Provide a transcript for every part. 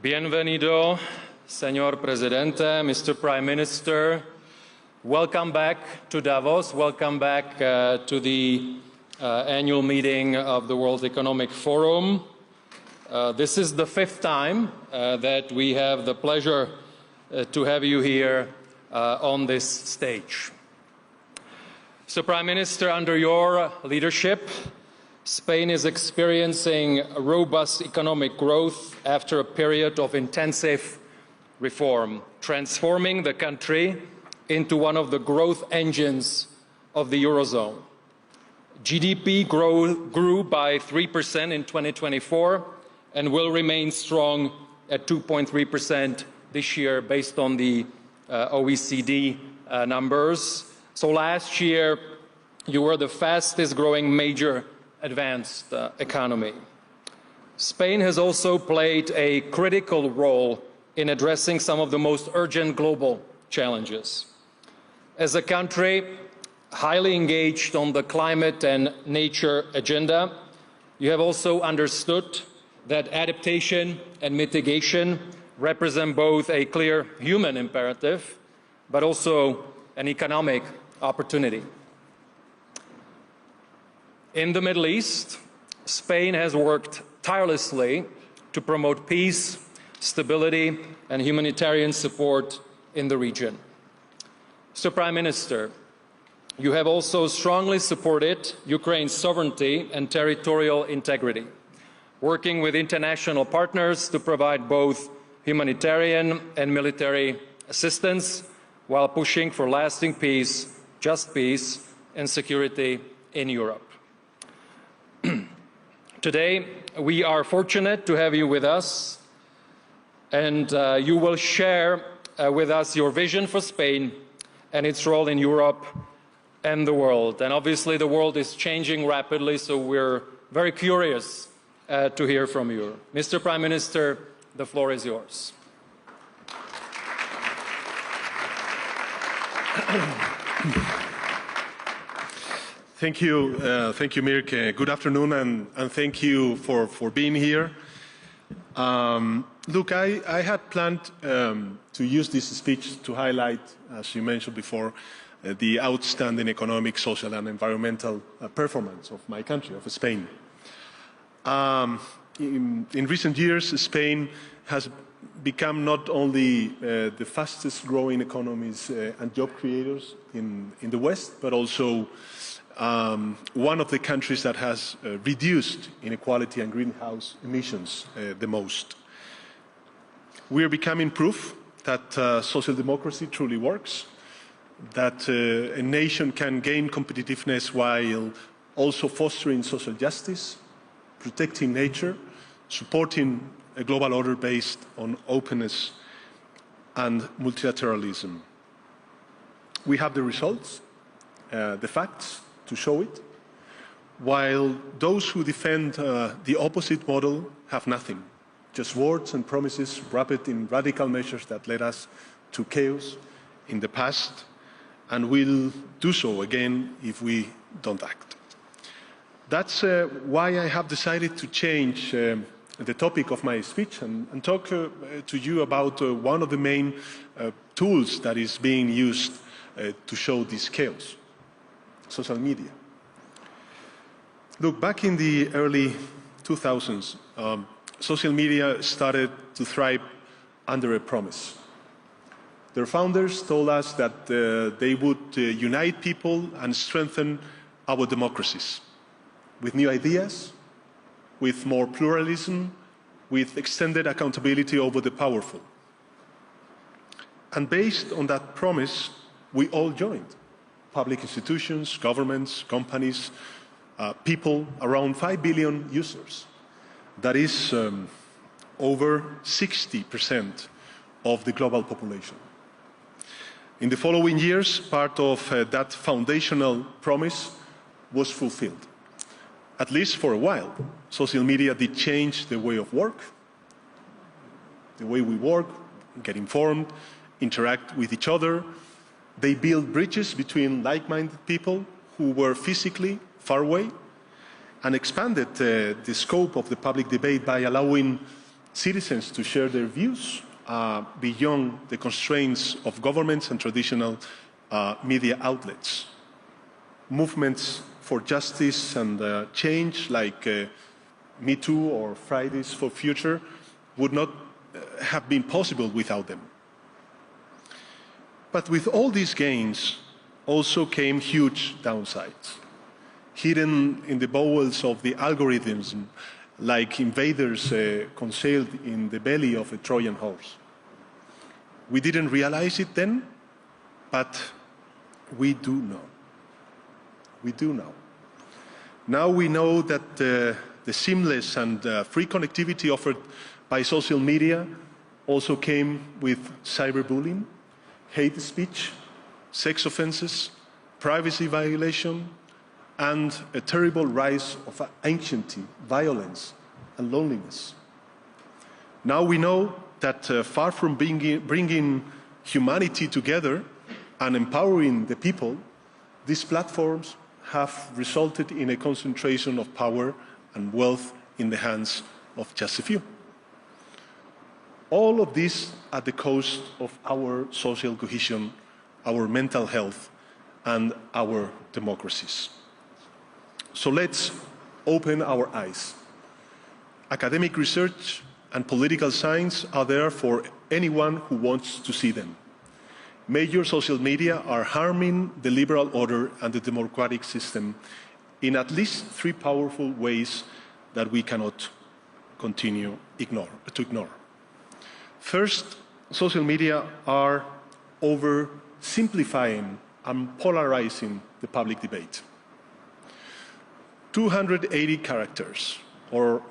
Bienvenido, Señor Presidente, Mr. Prime Minister. Welcome back to Davos. Welcome back to the annual meeting of the World Economic Forum. This is the fifth time that we have the pleasure to have you here on this stage. So, Prime Minister, under your leadership, Spain is experiencing robust economic growth after a period of intensive reform, transforming the country into one of the growth engines of the Eurozone. GDP grew by 3% in 2024 and will remain strong at 2.3% this year based on the OECD numbers. So last year, you were the fastest growing major advanced economy. Spain has also played a critical role in addressing some of the most urgent global challenges. As a country highly engaged on the climate and nature agenda, you have also understood that adaptation and mitigation represent both a clear human imperative, but also an economic opportunity. In the Middle East, Spain has worked tirelessly to promote peace, stability, and humanitarian support in the region. So, Prime Minister, you have also strongly supported Ukraine's sovereignty and territorial integrity, working with international partners to provide both humanitarian and military assistance while pushing for lasting peace, just peace, and security in Europe. Today, we are fortunate to have you with us, and you will share with us your vision for Spain and its role in Europe and the world. And obviously, the world is changing rapidly, so we're very curious to hear from you. Mr. Prime Minister, the floor is yours. Thank you, Mirk. Good afternoon, and thank you for being here. Look, I had planned to use this speech to highlight, as you mentioned before, the outstanding economic, social, and environmental performance of my country, of Spain. In recent years, Spain has become not only the fastest growing economies and job creators in the West, but also one of the countries that has reduced inequality and greenhouse emissions the most. We are becoming proof that social democracy truly works, that a nation can gain competitiveness while also fostering social justice, protecting nature, supporting a global order based on openness and multilateralism. We have the results, the facts, to show it, while those who defend the opposite model have nothing, just words and promises wrapped in radical measures that led us to chaos in the past and will do so again if we don't act. That's why I have decided to change the topic of my speech and talk to you about one of the main tools that is being used to show this chaos. Social media. Look, back in the early 2000s, social media started to thrive under a promise. Their founders told us that they would unite people and strengthen our democracies with new ideas, with more pluralism, with extended accountability over the powerful. And based on that promise, we all joined. Public institutions, governments, companies, people, around 5 billion users. That is over 60% of the global population. In the following years, part of that foundational promise was fulfilled. At least for a while, social media did change the way of work, the way we work, get informed, interact with each other. They build bridges between like-minded people who were physically far away and expanded the scope of the public debate by allowing citizens to share their views beyond the constraints of governments and traditional media outlets. Movements for justice and change like Me Too or Fridays for Future would not have been possible without them. But with all these gains also came huge downsides, hidden in the bowels of the algorithms, like invaders concealed in the belly of a Trojan horse. We didn't realize it then, but we do know. We do now. Now we know that the seamless and free connectivity offered by social media also came with cyberbullying, hate speech, sex offenses, privacy violation, and a terrible rise of anxiety, violence, and loneliness. Now we know that far from bringing humanity together and empowering the people, these platforms have resulted in a concentration of power and wealth in the hands of just a few. All of this at the cost of our social cohesion, our mental health, and our democracies. So let's open our eyes. Academic research and political science are there for anyone who wants to see them. Major social media are harming the liberal order and the democratic system in at least three powerful ways that we cannot continue to ignore. First, social media are oversimplifying and polarizing the public debate. 280 characters or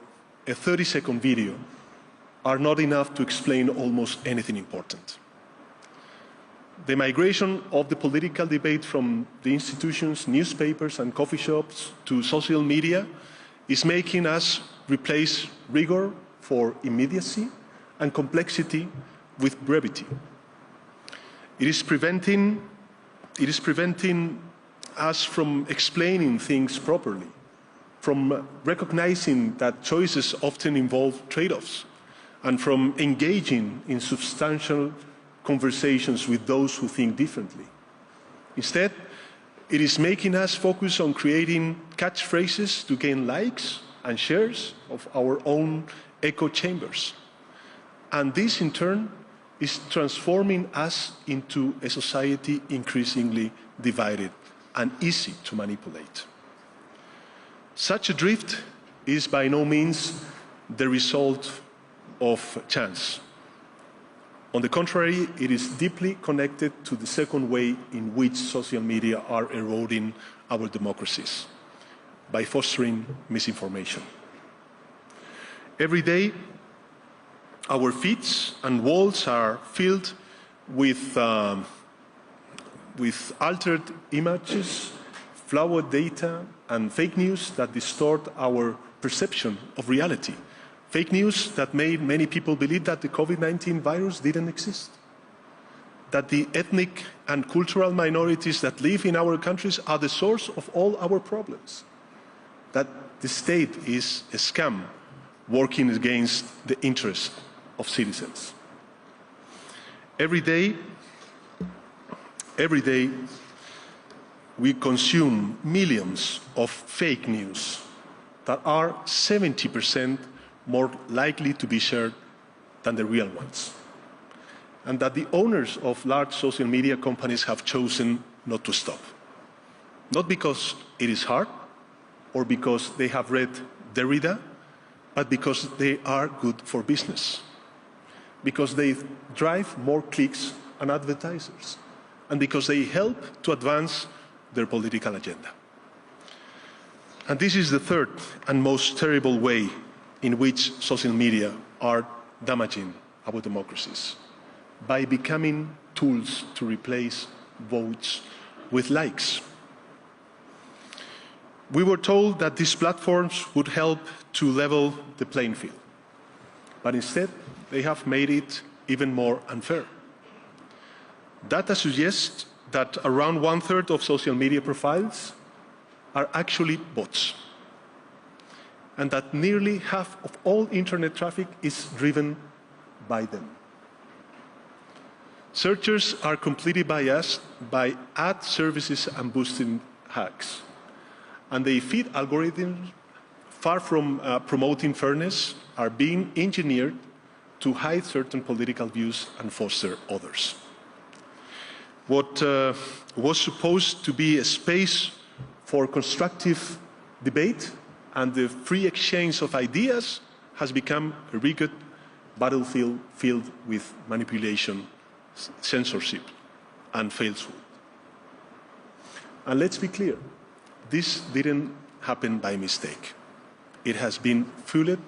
a 30-second video are not enough to explain almost anything important. The migration of the political debate from the institutions, newspapers, and coffee shops to social media is making us replace rigor for immediacy and complexity with brevity. It is preventing us from explaining things properly, from recognizing that choices often involve trade-offs, and from engaging in substantial conversations with those who think differently. Instead, it is making us focus on creating catchphrases to gain likes and shares of our own echo chambers. And this, in turn, is transforming us into a society increasingly divided and easy to manipulate. Such a drift is by no means the result of chance. On the contrary, it is deeply connected to the second way in which social media are eroding our democracies, by fostering misinformation. Every day, our feeds and walls are filled with altered images, flawed data, and fake news that distort our perception of reality. Fake news that made many people believe that the COVID-19 virus didn't exist, that the ethnic and cultural minorities that live in our countries are the source of all our problems, that the state is a scam working against the interests of citizens. Every day, we consume millions of fake news that are 70% more likely to be shared than the real ones, and that the owners of large social media companies have chosen not to stop. Not because it is hard or because they have read Derrida, but because they are good for business, because they drive more clicks and advertisers, and because they help to advance their political agenda. And this is the third and most terrible way in which social media are damaging our democracies, by becoming tools to replace votes with likes. We were told that these platforms would help to level the playing field, but instead they have made it even more unfair. Data suggests that around 1/3 of social media profiles are actually bots. and that nearly half of all internet traffic is driven by them. Searchers are completely biased by ad services and boosting hacks, and they feed algorithms far from promoting fairness, are being engineered to hide certain political views and foster others. What was supposed to be a space for constructive debate and the free exchange of ideas has become a rigid battlefield filled with manipulation, censorship, and falsehood. And let's be clear, this didn't happen by mistake. It has been fueled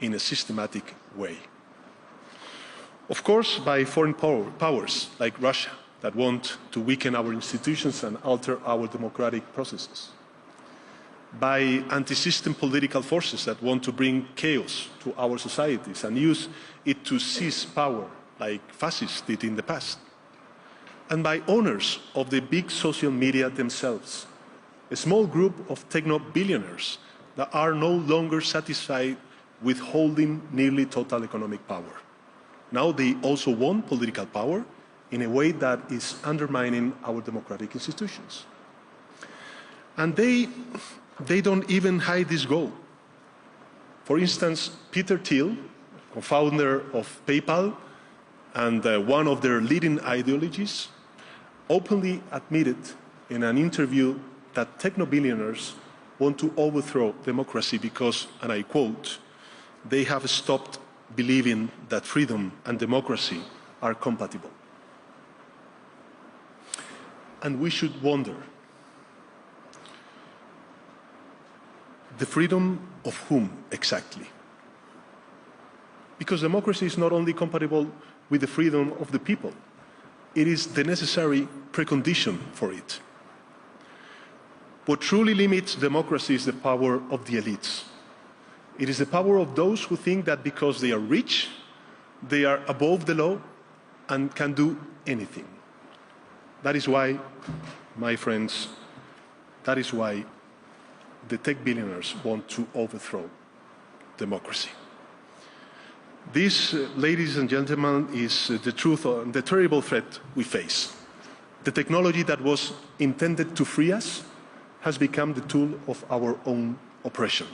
in a systematic way. Of course, by foreign powers like Russia that want to weaken our institutions and alter our democratic processes. By anti-system political forces that want to bring chaos to our societies and use it to seize power like fascists did in the past. And by owners of the big social media themselves, a small group of techno-billionaires that are no longer satisfied with holding nearly total economic power. Now they also want political power in a way that is undermining our democratic institutions. And they don't even hide this goal. For instance, Peter Thiel, co-founder of PayPal and one of their leading ideologies, openly admitted in an interview that techno-billionaires want to overthrow democracy because, and I quote, they have stopped believing that freedom and democracy are compatible. And we should wonder, the freedom of whom exactly? Because democracy is not only compatible with the freedom of the people, it is the necessary precondition for it. What truly limits democracy is the power of the elites. It is the power of those who think that because they are rich, they are above the law and can do anything. That is why, my friends, that is why the tech billionaires want to overthrow democracy. This, ladies and gentlemen, is the truth and the terrible threat we face. The technology that was intended to free us has become the tool of our own oppression.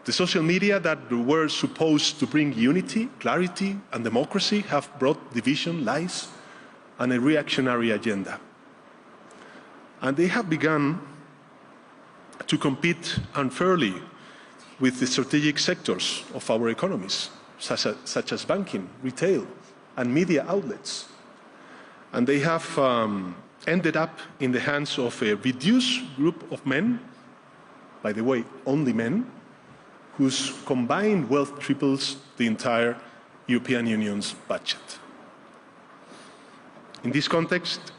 The social media that were supposed to bring unity, clarity, and democracy have brought division, lies, and a reactionary agenda. And they have begun to compete unfairly with the strategic sectors of our economies, such as banking, retail, and media outlets. And they have ended up in the hands of a reduced group of men, by the way, only men, whose combined wealth triples the entire European Union's budget. In this context,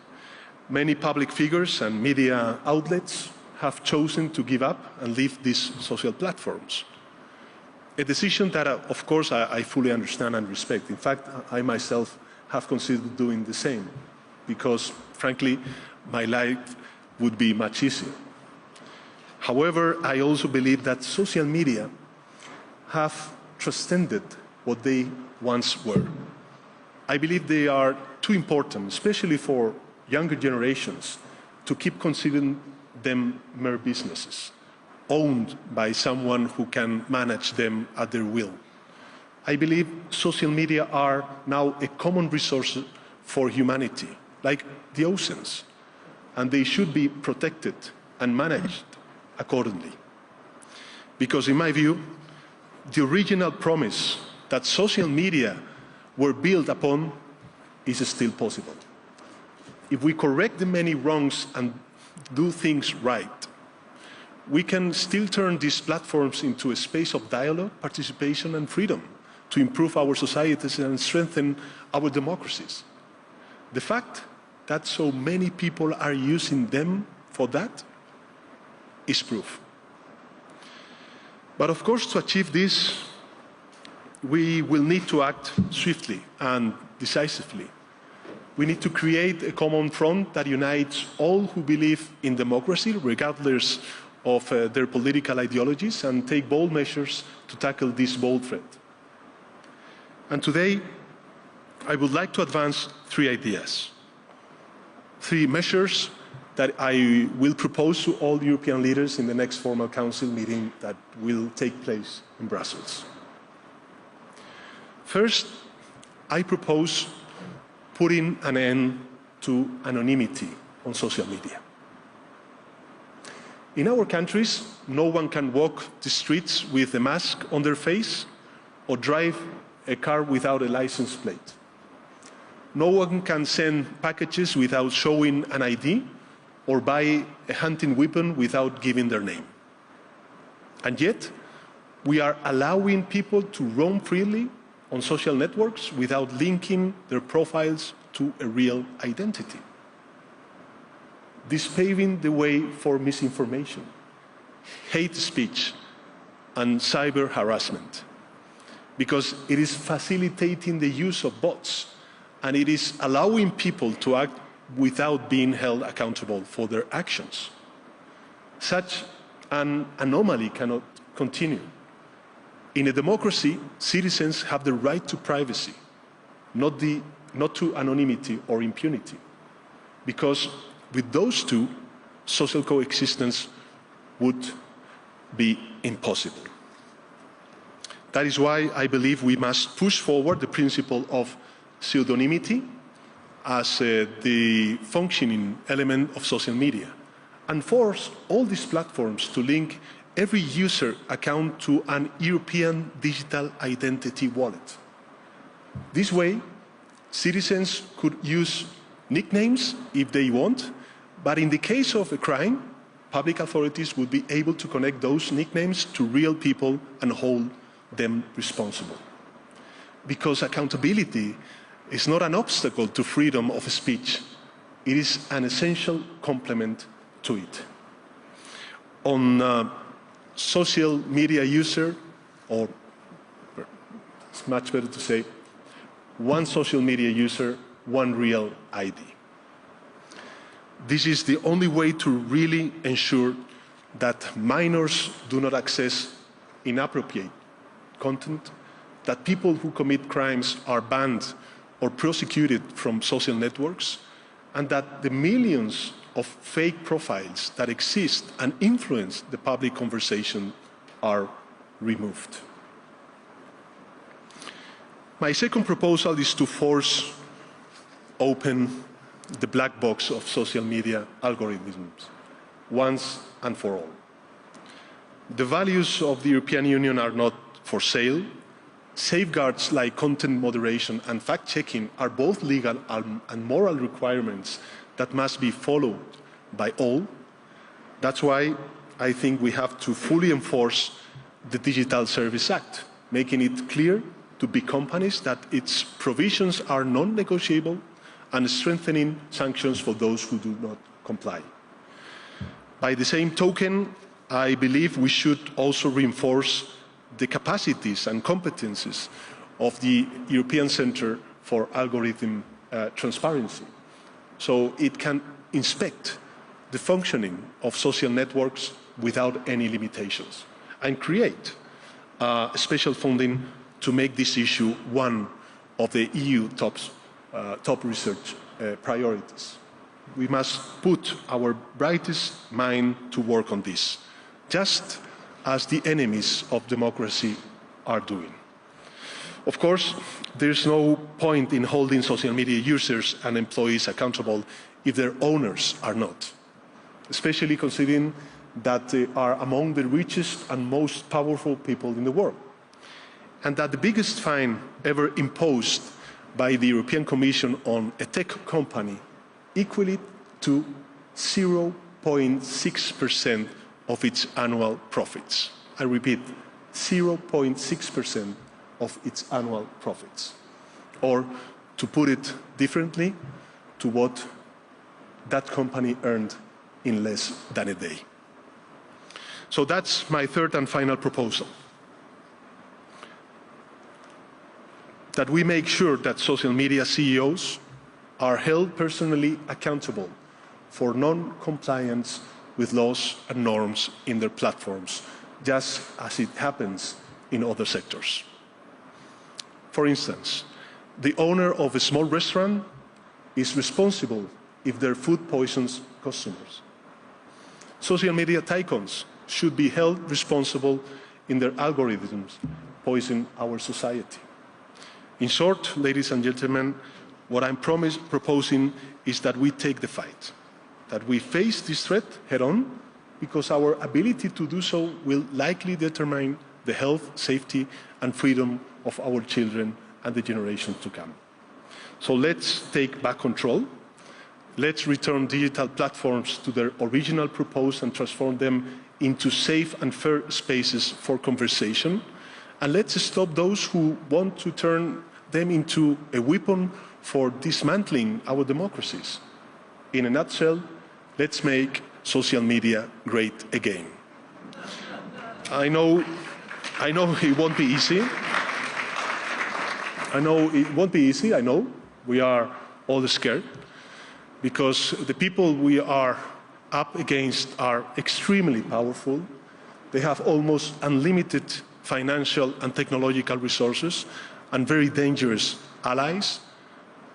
many public figures and media outlets have chosen to give up and leave these social platforms. A decision that, of course, I fully understand and respect. In fact, I myself have considered doing the same, because, frankly, my life would be much easier. However, I also believe that social media have transcended what they once were. I believe they are too important, especially for younger generations, to keep considering them mere businesses, owned by someone who can manage them at their will. I believe social media are now a common resource for humanity, like the oceans, and they should be protected and managed accordingly. Because in my view, the original promise that social media were built upon is still possible. If we correct the many wrongs and do things right, we can still turn these platforms into a space of dialogue, participation, and freedom to improve our societies and strengthen our democracies. The fact that so many people are using them for that is proof. But of course, to achieve this, we will need to act swiftly and decisively. We need to create a common front that unites all who believe in democracy, regardless of their political ideologies and take bold measures to tackle this bold threat. And today, I would like to advance 3 ideas, 3 measures that I will propose to all European leaders in the next formal Council meeting that will take place in Brussels. First, I propose putting an end to anonymity on social media. In our countries, no one can walk the streets with a mask on their face or drive a car without a license plate. No one can send packages without showing an ID or buy a hunting weapon without giving their name. And yet, we are allowing people to roam freely on social networks without linking their profiles to a real identity. This paving the way for misinformation, hate speech, and cyber harassment, because it is facilitating the use of bots and it is allowing people to act without being held accountable for their actions. Such an anomaly cannot continue. In a democracy, citizens have the right to privacy, not to anonymity or impunity, because with those two, social coexistence would be impossible. That is why I believe we must push forward the principle of pseudonymity as the functioning element of social media, and force all these platforms to link every user account to an European digital identity wallet. This way, citizens could use nicknames if they want, but in the case of a crime, public authorities would be able to connect those nicknames to real people and hold them responsible. Because accountability is not an obstacle to freedom of speech. It is an essential complement to it. On social media user, or it's much better to say, one social media user, one real ID. This is the only way to really ensure that minors do not access inappropriate content, that people who commit crimes are banned or prosecuted from social networks, and that the millions of fake profiles that exist and influence the public conversation are removed. My second proposal is to force open the black box of social media algorithms once and for all. The values of the European Union are not for sale. Safeguards like content moderation and fact-checking are both legal and moral requirements that must be followed by all. That's why I think we have to fully enforce the Digital Service Act, making it clear to big companies that its provisions are non-negotiable and strengthening sanctions for those who do not comply. By the same token, I believe we should also reinforce the capacities and competences of the European Centre for Algorithm Transparency, so it can inspect the functioning of social networks without any limitations, and create special funding to make this issue one of the EU top research priorities. We must put our brightest mind to work on this, just as the enemies of democracy are doing. Of course, there's no point in holding social media users and employees accountable if their owners are not, especially considering that they are among the richest and most powerful people in the world, and that the biggest fine ever imposed by the European Commission on a tech company equally to 0.6% of its annual profits. I repeat, 0.6% of its annual profits. Or, to put it differently, to what that company earned in less than a day. So that's my third and final proposal. That we make sure that social media CEOs are held personally accountable for non-compliance with with laws and norms in their platforms, just as it happens in other sectors. For instance, the owner of a small restaurant is responsible if their food poisons customers. Social media tycoons should be held responsible in their algorithms poison our society. In short, ladies and gentlemen, what I'm proposing is that we take the fight, that we face this threat head-on, because our ability to do so will likely determine the health, safety, and freedom of our children and the generations to come. So let's take back control. Let's return digital platforms to their original purpose and transform them into safe and fair spaces for conversation. And let's stop those who want to turn them into a weapon for dismantling our democracies. In a nutshell, let's make social media great again. I know it won't be easy. I know we are all scared, because the people we are up against are extremely powerful. They have almost unlimited financial and technological resources and very dangerous allies,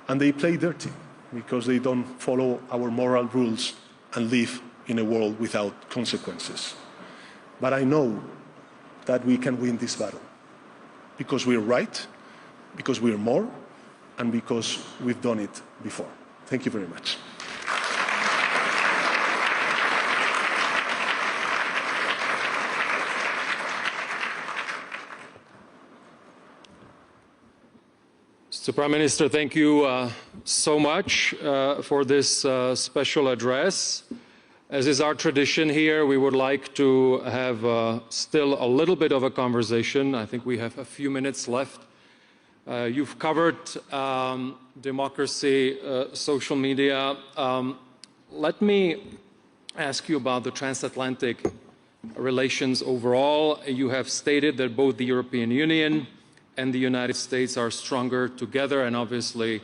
and they play dirty because they don't follow our moral rules and live in a world without consequences. But I know that we can win this battle, because we're right, because we're more, and because we've done it before. Thank you very much. Mr. Prime Minister, thank you so much for this special address. As is our tradition here, we would like to have still a little bit of a conversation. I think we have a few minutes left. You've covered democracy, social media. Let me ask you about the transatlantic relations overall. You have stated that both the European Union and the United States are stronger together, and obviously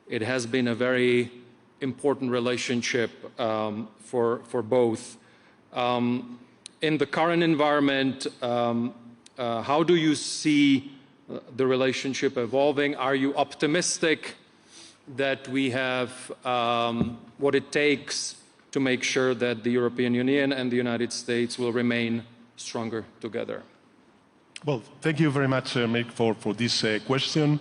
it has been a very important relationship for both. In the current environment, how do you see the relationship evolving? Are you optimistic that we have what it takes to make sure that the European Union and the United States will remain stronger together? Well, thank you very much, Mick, for this question.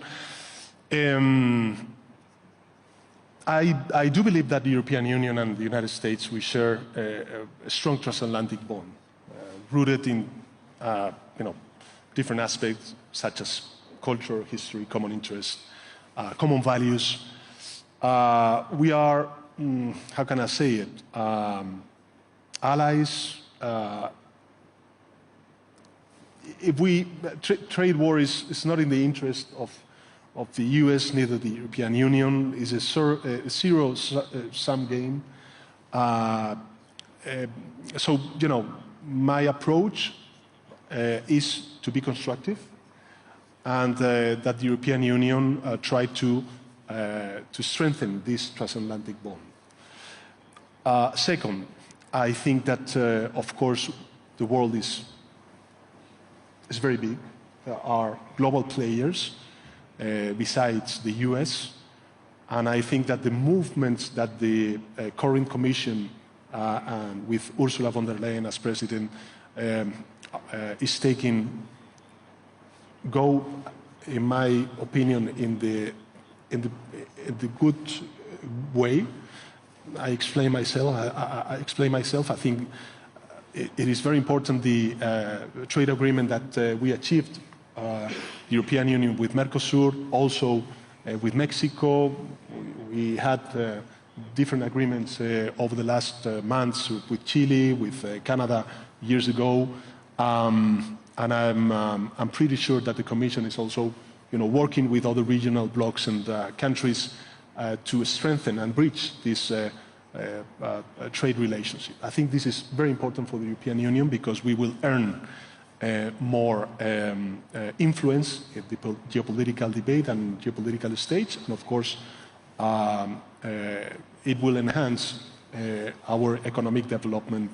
I do believe that the European Union and the United States, we share a strong transatlantic bond, rooted in different aspects such as culture, history, common interests, common values. We are, how can I say it, allies. If trade war is not in the interest of the US, neither the European Union. Is a zero-sum game. So, my approach is to be constructive, and that the European Union try to strengthen this transatlantic bond. Second, I think that, of course, the world is very big. There are global players besides the US, and I think that the movements that the current Commission, and with Ursula von der Leyen as President, is taking, go, in my opinion, in the good way. I explain myself. I think it is very important, the trade agreement that we achieved, the European Union with Mercosur, also with Mexico. We had different agreements over the last months with Chile, with Canada years ago, and I'm pretty sure that the Commission is also, working with other regional blocs and countries to strengthen and bridge this trade relationship. I think this is very important for the European Union, because we will earn more influence in the geopolitical debate and geopolitical stage, and of course it will enhance our economic development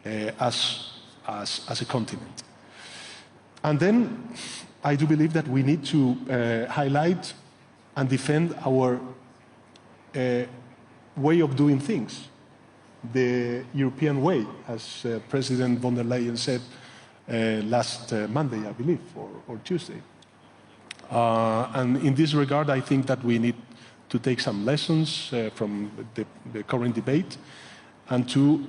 as a continent. And then I do believe that we need to highlight and defend our way of doing things, the European way, as President von der Leyen said last Monday, I believe, or Tuesday. And in this regard, I think that we need to take some lessons from the current debate and to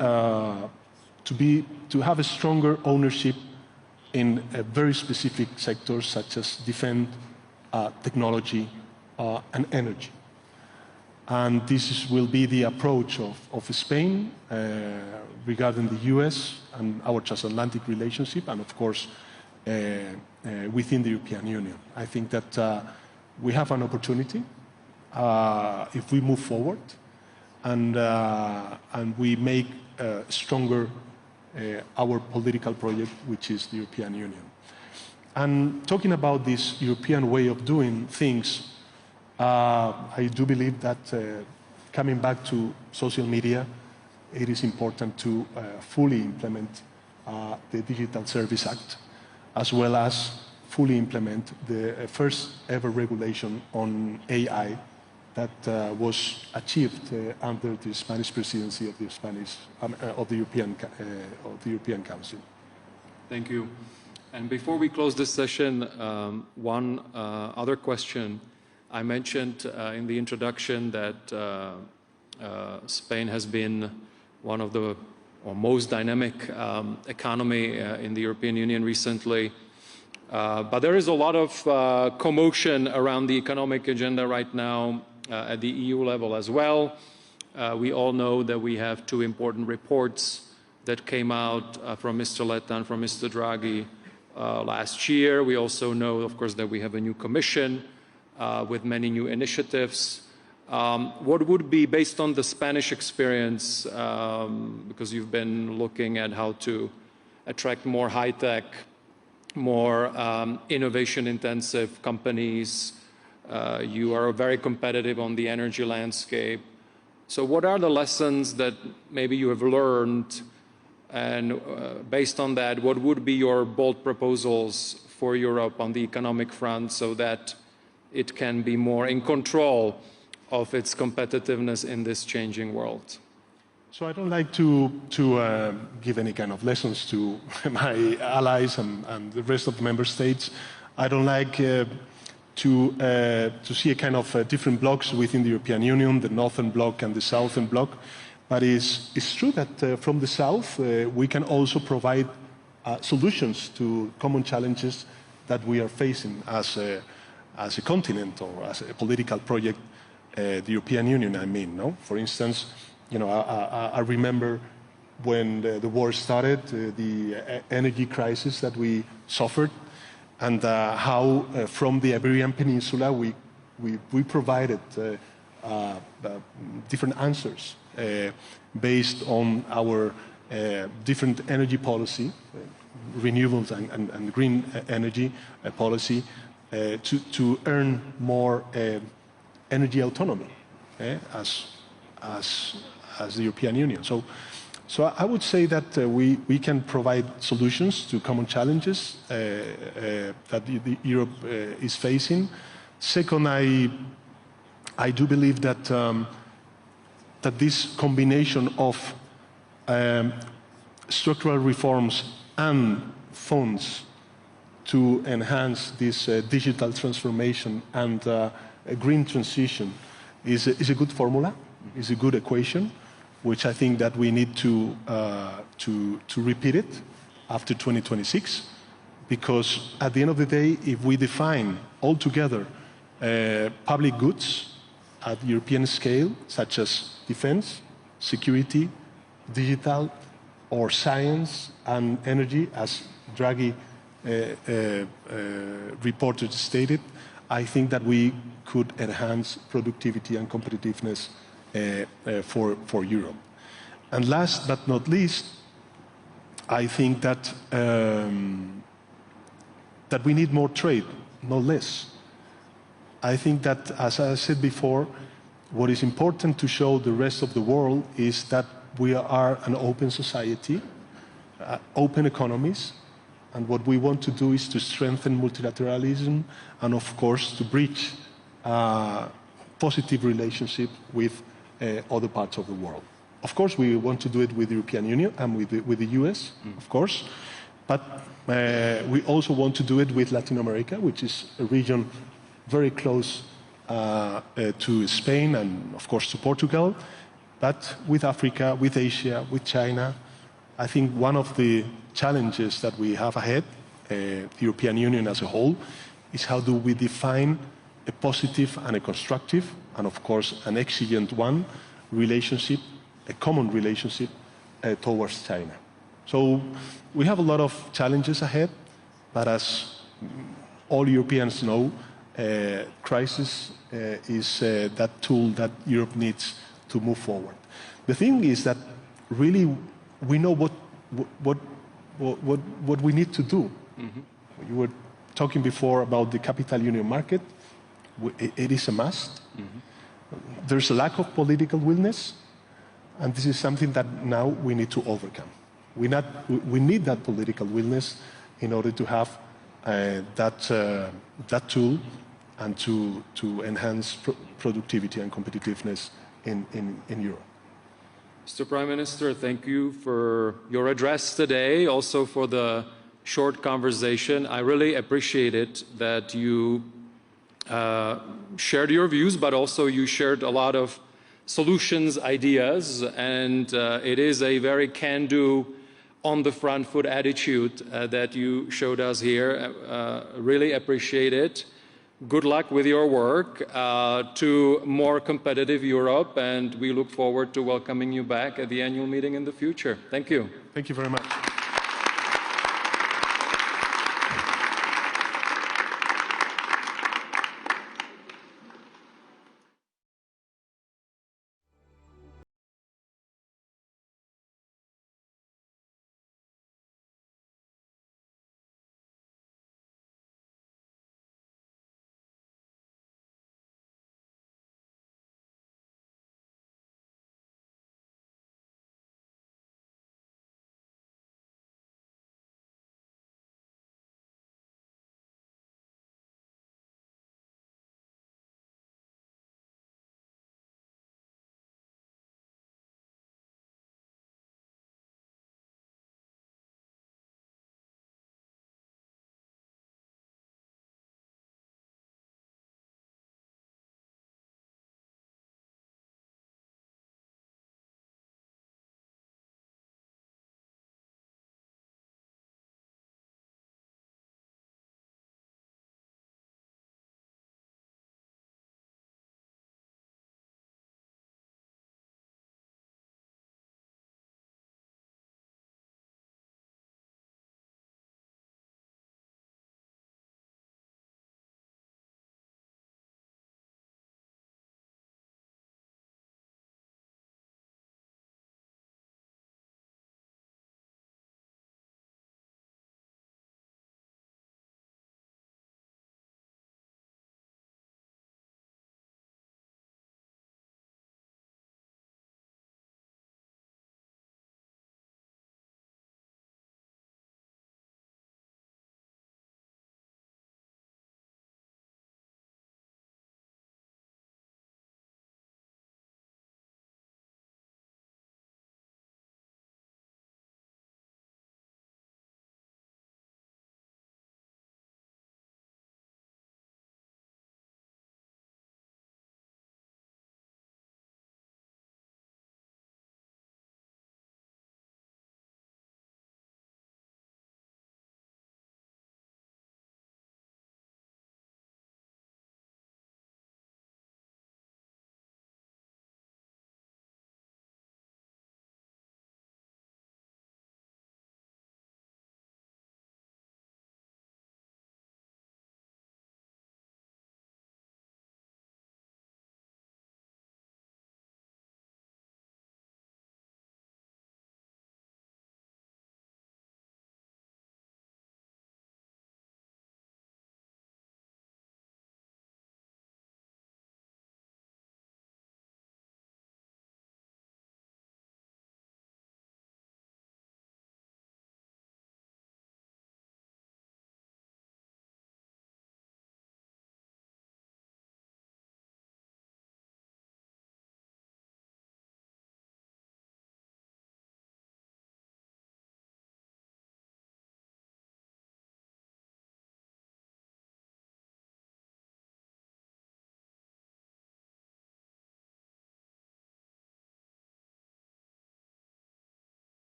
have a stronger ownership in very specific sectors such as defense, technology, and energy. And this will be the approach of Spain regarding the US and our transatlantic relationship, and of course within the European Union. I think that we have an opportunity if we move forward and we make stronger our political project, which is the European Union. And talking about this European way of doing things, I do believe that coming back to social media, it is important to fully implement the Digital Service Act, as well as fully implement the first ever regulation on AI that was achieved under the Spanish presidency of the European Council. Thank you. And before we close this session, one other question. I mentioned in the introduction that Spain has been one of the most dynamic economy in the European Union recently. But there is a lot of commotion around the economic agenda right now at the EU level as well. We all know that we have two important reports that came out from Mr. Letta and from Mr. Draghi last year. We also know, of course, that we have a new commission with many new initiatives. What would be, based on the Spanish experience, because you've been looking at how to attract more high-tech, more innovation-intensive companies, you are very competitive on the energy landscape. So what are the lessons that maybe you have learned? And based on that, what would be your bold proposals for Europe on the economic front so that it can be more in control of its competitiveness in this changing world? So I don't like to give any kind of lessons to my allies and the rest of the member states. I don't like to see a kind of different blocks within the European Union, the northern bloc and the southern bloc. But it's true that from the south, we can also provide solutions to common challenges that we are facing as a continent or as a political project, the European Union, I mean. No? For instance, you know, I remember when the war started, the energy crisis that we suffered, and how from the Iberian Peninsula we provided different answers based on our different energy policy, renewables and green energy policy, to earn more energy autonomy as the European Union. So I would say that we can provide solutions to common challenges that Europe is facing. Second, I do believe that that this combination of structural reforms and funds to enhance this digital transformation and a green transition is a good formula, is a good equation, which I think that we need to repeat it after 2026, because at the end of the day, if we define altogether public goods at European scale, such as defense, security, digital, or science and energy, as Draghi reported stated, I think that we could enhance productivity and competitiveness for Europe. And last but not least, I think that that we need more trade, no less. I think that, as I said before, what is important to show the rest of the world is that we are an open society, open economies, and what we want to do is to strengthen multilateralism and, of course, to bridge positive relationship with other parts of the world. Of course, we want to do it with the European Union and with the US, of course, but we also want to do it with Latin America, which is a region very close to Spain and, of course, to Portugal, but with Africa, with Asia, with China. I think one of the challenges that we have ahead, the European Union as a whole, is how do we define a positive and a constructive, and of course an exigent one, relationship, a common relationship towards China. So we have a lot of challenges ahead, but as all Europeans know, crisis is that tool that Europe needs to move forward. The thing is that really we know what we need to do. Mm-hmm. You were talking before about the capital union market. It is a must. Mm-hmm. There's a lack of political willingness, and this is something that now we need to overcome. We need that political willingness in order to have that tool and to enhance productivity and competitiveness in Europe. Mr. Prime Minister, thank you for your address today, also for the short conversation. I really appreciate it that you shared your views, but also you shared a lot of solutions, ideas, and it is a very can-do, on the front foot attitude that you showed us here. Really appreciate it. Good luck with your work to more competitive Europe, and we look forward to welcoming you back at the annual meeting in the future. Thank you. Thank you very much.